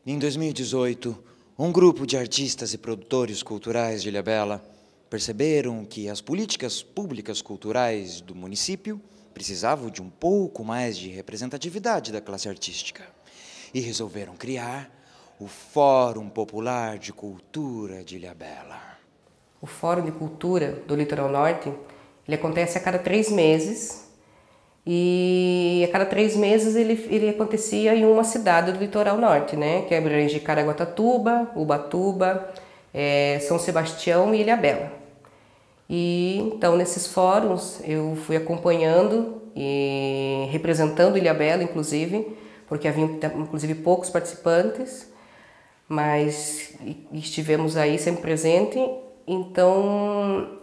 Em 2018, um grupo de artistas e produtores culturais de Ilhabela perceberam que as políticas públicas culturais do município precisavam de um pouco mais de representatividade da classe artística e resolveram criar o Fórum Popular de Cultura de Ilhabela. O Fórum de Cultura do Litoral Norte, ele acontece a cada 3 meses e a cada 3 meses ele acontecia em uma cidade do Litoral Norte, né? Que abrange Caraguatatuba, Ubatuba, São Sebastião e Ilhabela. E então nesses fóruns eu fui acompanhando e representando Ilhabela, inclusive, porque havia inclusive poucos participantes, mas estivemos aí sempre presente. Então,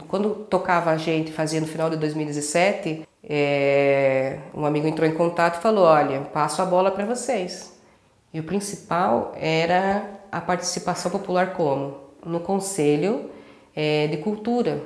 quando tocava a gente, fazia no final de 2017, um amigo entrou em contato e falou: olha, passo a bola para vocês. E o principal era a participação popular como? No Conselho de Cultura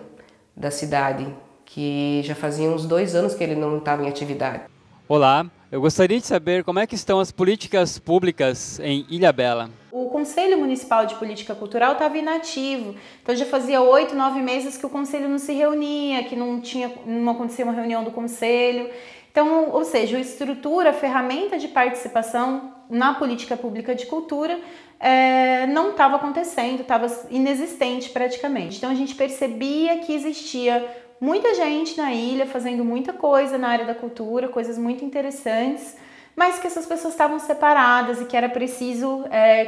da cidade, que já fazia uns 2 anos que ele não estava em atividade. Olá, eu gostaria de saber como é que estão as políticas públicas em Ilhabela. O Conselho Municipal de Política Cultural estava inativo, então já fazia 8, 9 meses que o Conselho não se reunia, que não acontecia uma reunião do Conselho. Então, ou seja, a estrutura, a ferramenta de participação na política pública de cultura não estava acontecendo, estava inexistente praticamente. Então a gente percebia que existia muita gente na ilha fazendo muita coisa na área da cultura, coisas muito interessantes, mas que essas pessoas estavam separadas e que era preciso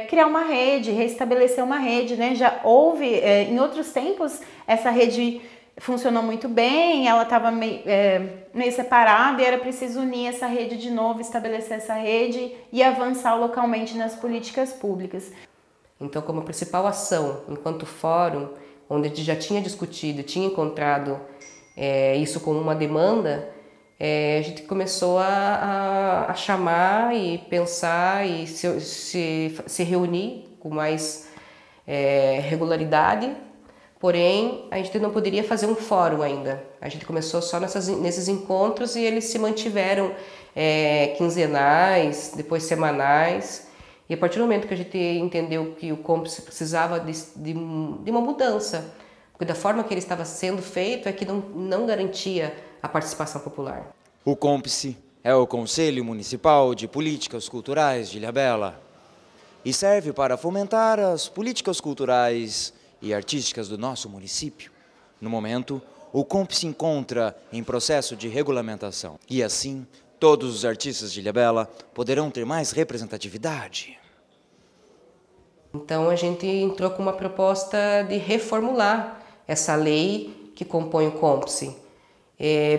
criar uma rede, restabelecer uma rede, né? Já houve, em outros tempos, essa rede funcionou muito bem, ela estava meio separada e era preciso unir essa rede de novo, estabelecer essa rede e avançar localmente nas políticas públicas. Então, como principal ação, enquanto fórum, onde a gente já tinha discutido, tinha encontrado isso como uma demanda, a gente começou a chamar e pensar e se reunir com mais regularidade, porém a gente não poderia fazer um fórum ainda. A gente começou só nesses encontros e eles se mantiveram quinzenais, depois semanais. E a partir do momento que a gente entendeu que o COMPSE precisava de uma mudança, porque da forma que ele estava sendo feito é que não garantia a participação popular. O COMPSE é o Conselho Municipal de Políticas Culturais de Ilhabela e serve para fomentar as políticas culturais e artísticas do nosso município. No momento, o COMPSE se encontra em processo de regulamentação e assim todos os artistas de Ilhabela poderão ter mais representatividade. Então a gente entrou com uma proposta de reformular essa lei que compõe o COMPSE,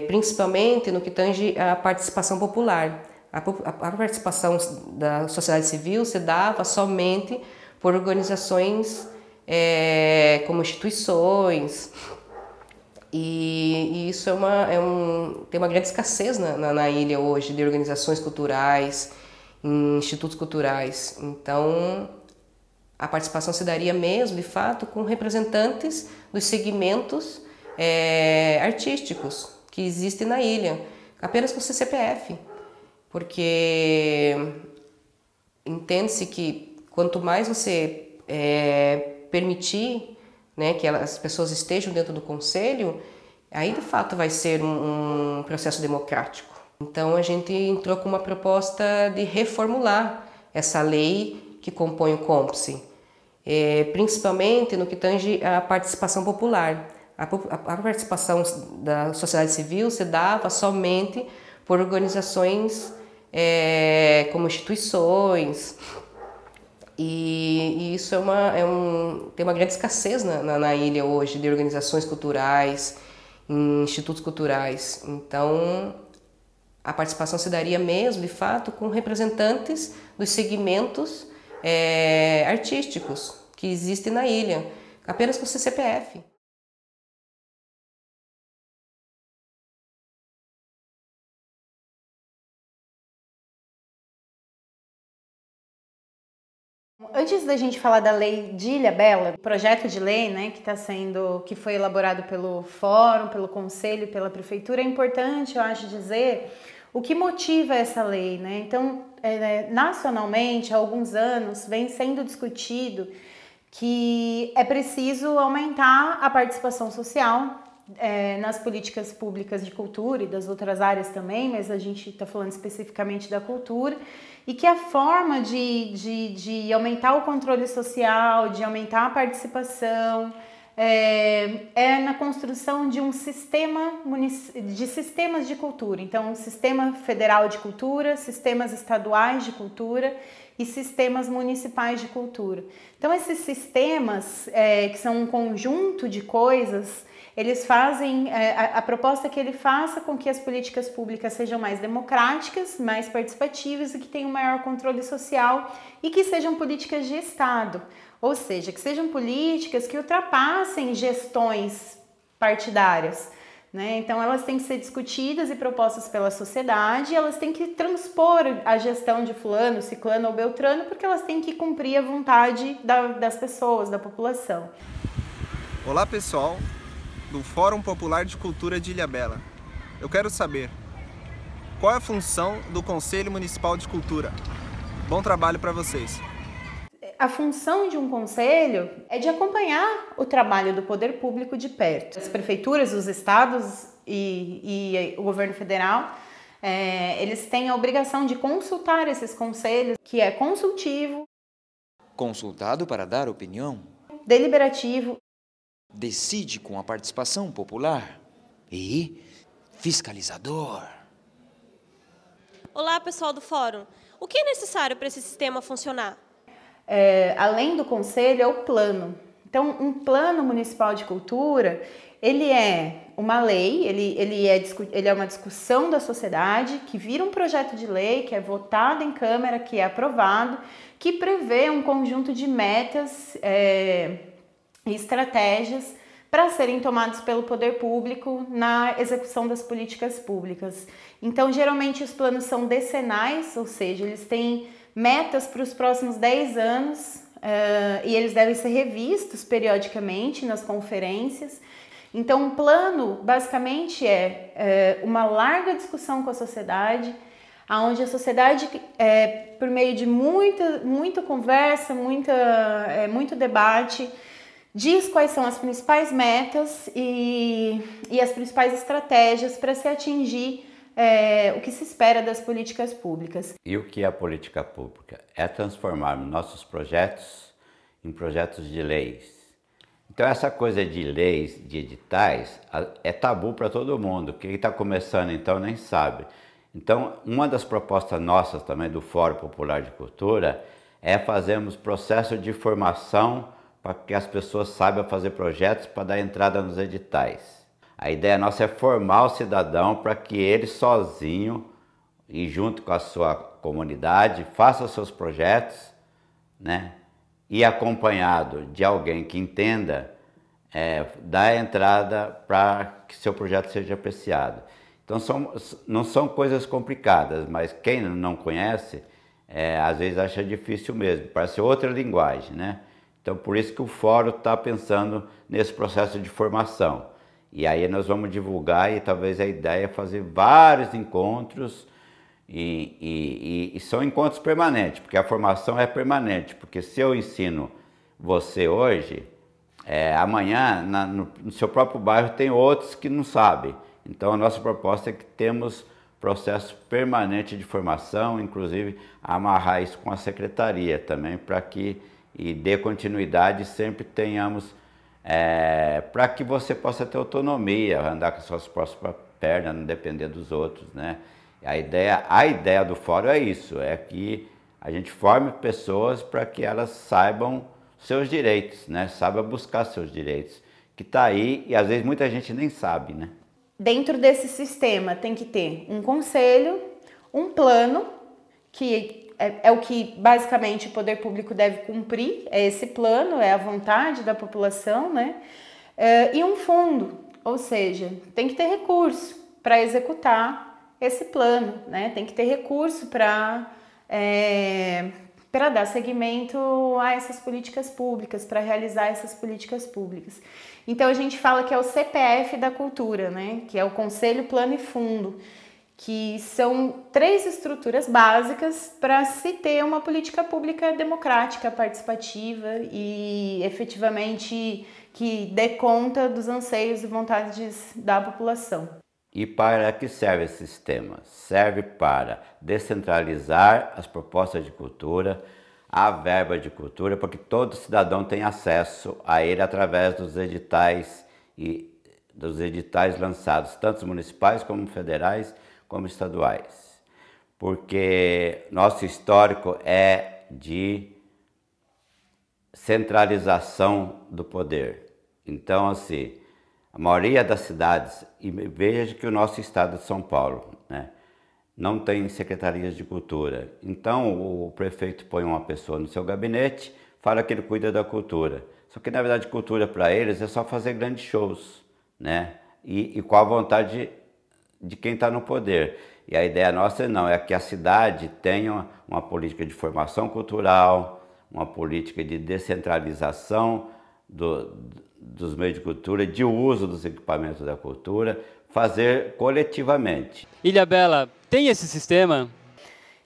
principalmente no que tange à participação popular. A participação da sociedade civil se dava somente por organizações como instituições, e isso tem uma grande escassez na ilha hoje de organizações culturais, institutos culturais. Então a participação se daria mesmo, de fato, com representantes dos segmentos artísticos que existem na ilha, apenas com CCPF, porque entende-se que quanto mais você permitir, né, que as pessoas estejam dentro do conselho, aí de fato vai ser um processo democrático. Então a gente entrou com uma proposta de reformular essa lei que compõe o COMPSE, principalmente no que tange à participação popular. A participação da sociedade civil se dava somente por organizações como instituições, e isso tem uma grande escassez na ilha hoje de organizações culturais, institutos culturais. Então a participação se daria mesmo, de fato, com representantes dos segmentos artísticos que existem na ilha, apenas com CCPF. Antes da gente falar da lei de Ilhabela, projeto de lei, né, que foi elaborado pelo Fórum, pelo Conselho, pela Prefeitura, é importante, eu acho, dizer o que motiva essa lei, né? Então, nacionalmente, há alguns anos, vem sendo discutido que é preciso aumentar a participação social nas políticas públicas de cultura e das outras áreas também, mas a gente está falando especificamente da cultura, e que a forma de aumentar o controle social, de aumentar a participação, na construção de um sistema de sistemas de cultura. Então, um sistema federal de cultura, sistemas estaduais de cultura e sistemas municipais de cultura. Então, esses sistemas, que são um conjunto de coisas, eles fazem, a proposta é que ele faça com que as políticas públicas sejam mais democráticas, mais participativas e que tenham maior controle social e que sejam políticas de Estado. Ou seja, que sejam políticas que ultrapassem gestões partidárias, né? Então, elas têm que ser discutidas e propostas pela sociedade, elas têm que transpor a gestão de fulano, ciclano ou beltrano, porque elas têm que cumprir a vontade das pessoas, da população. Olá, pessoal do Fórum Popular de Cultura de Ilhabela. Eu quero saber qual é a função do Conselho Municipal de Cultura. Bom trabalho para vocês! A função de um conselho é de acompanhar o trabalho do poder público de perto. As prefeituras, os estados e o governo federal, eles têm a obrigação de consultar esses conselhos, que é consultivo, Consultado para dar opinião, deliberativo, decide com a participação popular e fiscalizador. Olá, pessoal do Fórum. O que é necessário para esse sistema funcionar? Além do conselho, é o plano. Então, um plano municipal de cultura, ele é uma lei, ele é uma discussão da sociedade, que vira um projeto de lei, que é votado em Câmara, que é aprovado, que prevê um conjunto de metas e estratégias para serem tomados pelo poder público na execução das políticas públicas. Então, geralmente, os planos são decenais, ou seja, eles têm metas para os próximos 10 anos e eles devem ser revistos periodicamente nas conferências. Então, um plano, basicamente, é uma larga discussão com a sociedade, onde a sociedade, por meio de muita conversa, muito debate, diz quais são as principais metas e as principais estratégias para se atingir o que se espera das políticas públicas. E o que é a política pública? É transformar nossos projetos em projetos de leis. Então essa coisa de leis, de editais, é tabu para todo mundo. Quem está começando então nem sabe. Então uma das propostas nossas também do Fórum Popular de Cultura é fazermos processo de formação para que as pessoas saibam fazer projetos para dar entrada nos editais. A ideia nossa é formar o cidadão para que ele sozinho e junto com a sua comunidade faça seus projetos, né? E acompanhado de alguém que entenda, dar entrada para que seu projeto seja apreciado. Então não são coisas complicadas, mas quem não conhece, às vezes acha difícil mesmo, parece outra linguagem, né? Então por isso que o Fórum está pensando nesse processo de formação. E aí nós vamos divulgar e talvez a ideia é fazer vários encontros e são encontros permanentes, porque a formação é permanente, porque se eu ensino você hoje, amanhã no seu próprio bairro tem outros que não sabem. Então a nossa proposta é que temos processo permanente de formação, inclusive amarrar isso com a secretaria também, para que dê continuidade e sempre tenhamos para que você possa ter autonomia, andar com as suas próprias pernas, não depender dos outros, né? A ideia do fórum é isso, é que a gente forme pessoas para que elas saibam seus direitos, né? Saibam buscar seus direitos, que está aí e às vezes muita gente nem sabe, né? Dentro desse sistema tem que ter um conselho, um plano, que é o que basicamente o poder público deve cumprir, é esse plano, é a vontade da população, né? E um fundo, ou seja, tem que ter recurso para executar esse plano, né? Tem que ter recurso para dar seguimento a essas políticas públicas, para realizar essas políticas públicas. Então a gente fala que é o CPF da cultura, né? Que é o Conselho Plano e Fundo, que são 3 estruturas básicas para se ter uma política pública democrática, participativa e efetivamente que dê conta dos anseios e vontades da população. E para que serve esse sistema? Serve para descentralizar as propostas de cultura, a verba de cultura, porque todo cidadão tem acesso a ele através dos editais lançados, tanto municipais como federais, como estaduais. Porque nosso histórico é de centralização do poder. Então, assim, a maioria das cidades, e veja que o nosso estado de São Paulo, né, não tem secretarias de cultura. Então, o prefeito põe uma pessoa no seu gabinete, fala que ele cuida da cultura. Só que, na verdade, cultura para eles é só fazer grandes shows, né? E com a vontade de quem está no poder. E a ideia nossa não, é que a cidade tenha uma política de formação cultural, uma política de descentralização dos meios de cultura, de uso dos equipamentos da cultura, fazer coletivamente. Ilhabela tem esse sistema?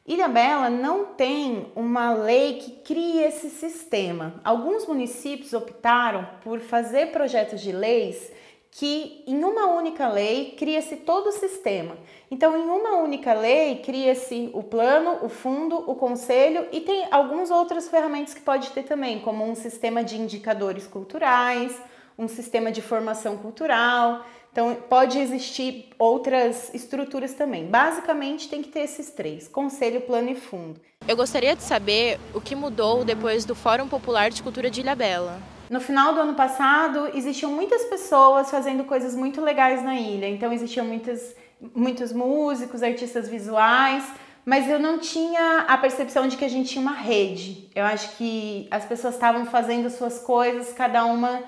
Ilhabela não tem uma lei que crie esse sistema. Alguns municípios optaram por fazer projetos de leis que em uma única lei cria-se todo o sistema. Então, em uma única lei cria-se o plano, o fundo, o conselho e tem algumas outras ferramentas que pode ter também, como um sistema de indicadores culturais, um sistema de formação cultural. Então, pode existir outras estruturas também. Basicamente, tem que ter esses 3, conselho, plano e fundo. Eu gostaria de saber o que mudou depois do Fórum Popular de Cultura de Ilhabela. No final do ano passado, existiam muitas pessoas fazendo coisas muito legais na ilha. Então, existiam muitos músicos, artistas visuais, mas eu não tinha a percepção de que a gente tinha uma rede. Eu acho que as pessoas estavam fazendo suas coisas, cada uma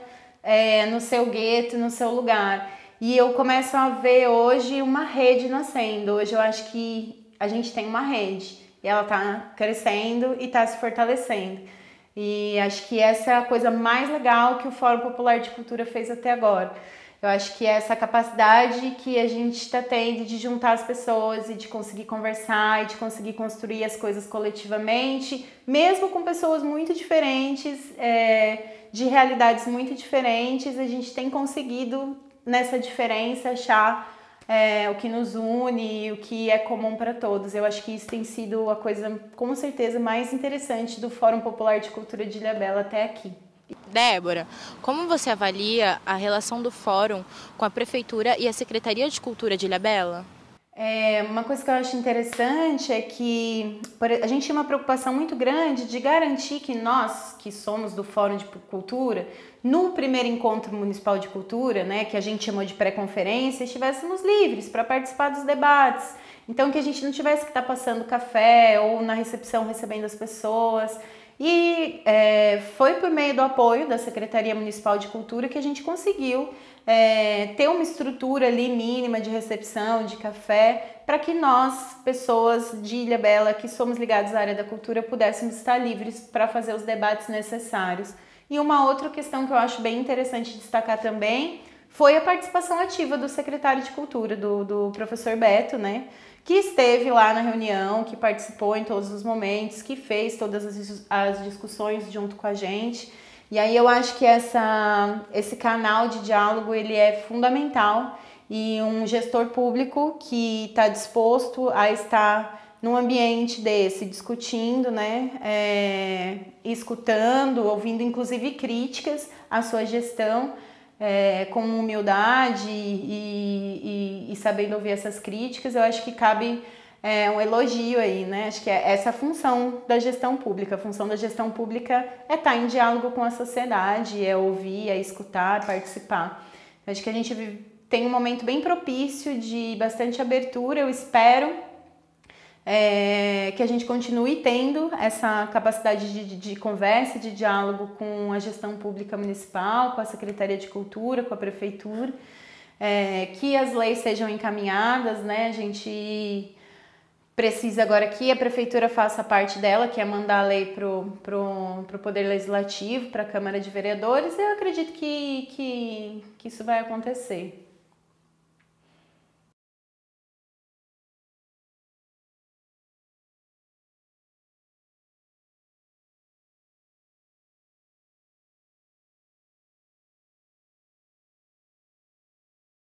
no seu gueto, no seu lugar. E eu começo a ver hoje uma rede nascendo. Hoje eu acho que a gente tem uma rede e ela está crescendo e está se fortalecendo. E acho que essa é a coisa mais legal que o Fórum Popular de Cultura fez até agora. Eu acho que é essa capacidade que a gente está tendo de juntar as pessoas e de conseguir conversar e de conseguir construir as coisas coletivamente, mesmo com pessoas muito diferentes, de realidades muito diferentes, a gente tem conseguido nessa diferença achar o que nos une, o que é comum para todos. Eu acho que isso tem sido a coisa, com certeza, mais interessante do Fórum Popular de Cultura de Ilhabela até aqui. Débora, como você avalia a relação do Fórum com a Prefeitura e a Secretaria de Cultura de Ilhabela? Uma coisa que eu acho interessante é que a gente tinha uma preocupação muito grande de garantir que nós, que somos do Fórum de Cultura, no primeiro encontro municipal de cultura, né, que a gente chamou de pré-conferência, estivéssemos livres para participar dos debates. Então, que a gente não tivesse que estar passando café ou na recepção recebendo as pessoas. E foi por meio do apoio da Secretaria Municipal de Cultura que a gente conseguiu ter uma estrutura ali mínima de recepção, de café, para que nós, pessoas de Ilhabela que somos ligados à área da cultura, pudéssemos estar livres para fazer os debates necessários. E uma outra questão que eu acho bem interessante destacar também foi a participação ativa do secretário de Cultura, do professor Beto, né? Que esteve lá na reunião, que participou em todos os momentos, que fez todas as discussões junto com a gente. E aí eu acho que esse canal de diálogo ele é fundamental e um gestor público que está disposto a estar num ambiente desse, discutindo, né, escutando, ouvindo inclusive críticas à sua gestão, com humildade e sabendo ouvir essas críticas, eu acho que cabe um elogio aí, né? Acho que essa a função da gestão pública. A função da gestão pública é estar em diálogo com a sociedade, é ouvir, é escutar, é participar. Eu acho que a gente tem um momento bem propício de bastante abertura, eu espero que a gente continue tendo essa capacidade de conversa, de diálogo com a gestão pública municipal, com a Secretaria de Cultura, com a Prefeitura, que as leis sejam encaminhadas, né? A gente precisa agora que a Prefeitura faça parte dela, que é mandar a lei pro Poder Legislativo, para a Câmara de Vereadores, e eu acredito que isso vai acontecer.